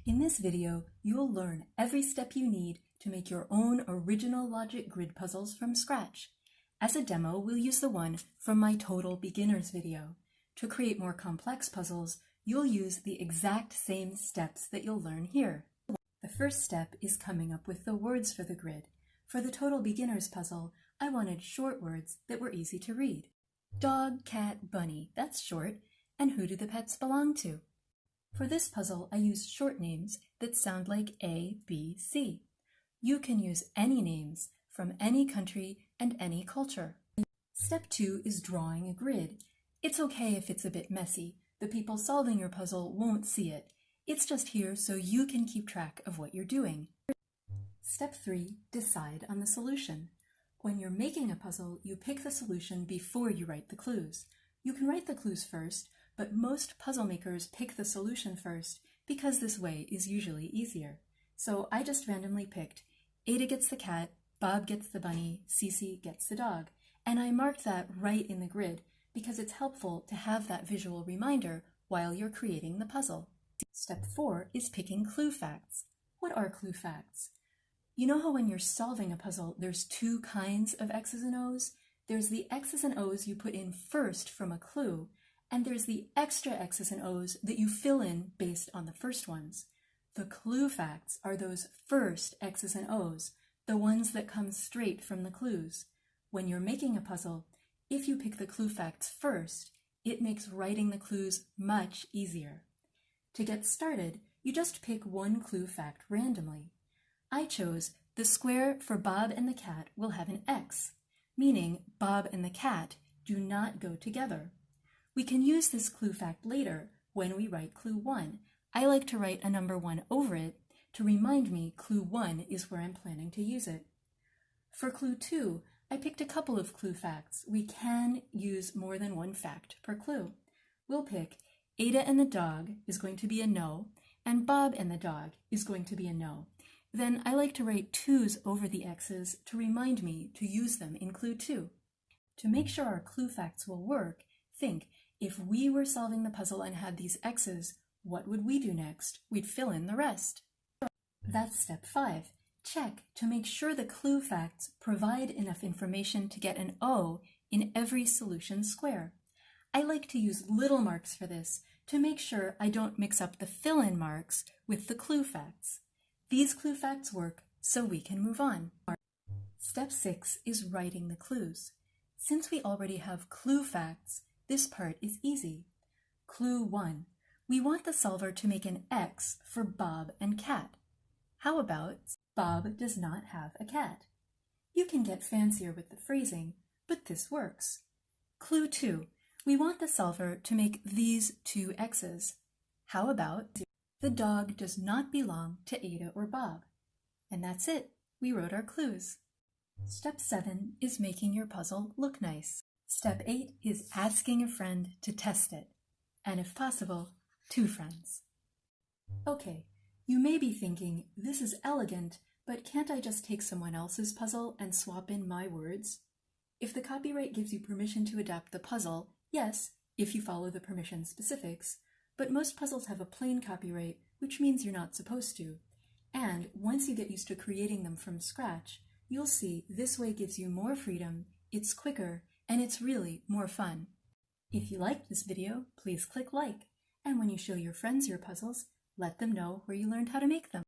In this video, you'll learn every step you need to make your own original logic grid puzzles from scratch. As a demo, we'll use the one from my Total Beginners video. To create more complex puzzles, you'll use the exact same steps that you'll learn here. The first step is coming up with the words for the grid. For the Total Beginners puzzle, I wanted short words that were easy to read. Dog, cat, bunny, that's short. And who do the pets belong to? For this puzzle, I used short names that sound like A, B, C. You can use any names from any country and any culture. Step 2 is drawing a grid. It's okay if it's a bit messy. The people solving your puzzle won't see it. It's just here so you can keep track of what you're doing. Step 3, decide on the solution. When you're making a puzzle, you pick the solution before you write the clues. You can write the clues first, but most puzzle makers pick the solution first because this way is usually easier. So I just randomly picked Ada gets the cat, Bob gets the bunny, Cece gets the dog, and I marked that right in the grid because it's helpful to have that visual reminder while you're creating the puzzle. Step 4 is picking clue facts. What are clue facts? You know how when you're solving a puzzle, there's two kinds of X's and O's? There's the X's and O's you put in first from a clue, and there's the extra X's and O's that you fill in based on the first ones. The clue facts are those first X's and O's, the ones that come straight from the clues. When you're making a puzzle, if you pick the clue facts first, it makes writing the clues much easier. To get started, you just pick one clue fact randomly. I chose the square for Bob and the cat will have an X, meaning Bob and the cat do not go together. We can use this clue fact later when we write clue 1. I like to write a number 1 over it to remind me clue 1 is where I'm planning to use it. For clue 2, I picked a couple of clue facts. We can use more than one fact per clue. We'll pick Ada and the dog is going to be a no, and Bob and the dog is going to be a no. Then I like to write 2's over the X's to remind me to use them in clue 2. To make sure our clue facts will work, think, if we were solving the puzzle and had these X's, what would we do next? We'd fill in the rest. That's step 5. Check to make sure the clue facts provide enough information to get an O in every solution square. I like to use little marks for this to make sure I don't mix up the fill-in marks with the clue facts. These clue facts work, so we can move on. Step 6 is writing the clues. Since we already have clue facts, this part is easy. Clue 1. We want the solver to make an X for Bob and cat. How about Bob does not have a cat? You can get fancier with the phrasing, but this works. Clue 2. We want the solver to make these two X's. How about the dog does not belong to Ada or Bob? And that's it. We wrote our clues. Step 7 is making your puzzle look nice. Step 8 is asking a friend to test it, and if possible, 2 friends. Okay, you may be thinking, this is elegant, but can't I just take someone else's puzzle and swap in my words? If the copyright gives you permission to adapt the puzzle, yes, if you follow the permission specifics, but most puzzles have a plain copyright, which means you're not supposed to. And once you get used to creating them from scratch, you'll see this way gives you more freedom, it's quicker, and it's really more fun. If you liked this video, please click like, and when you show your friends your puzzles, let them know where you learned how to make them.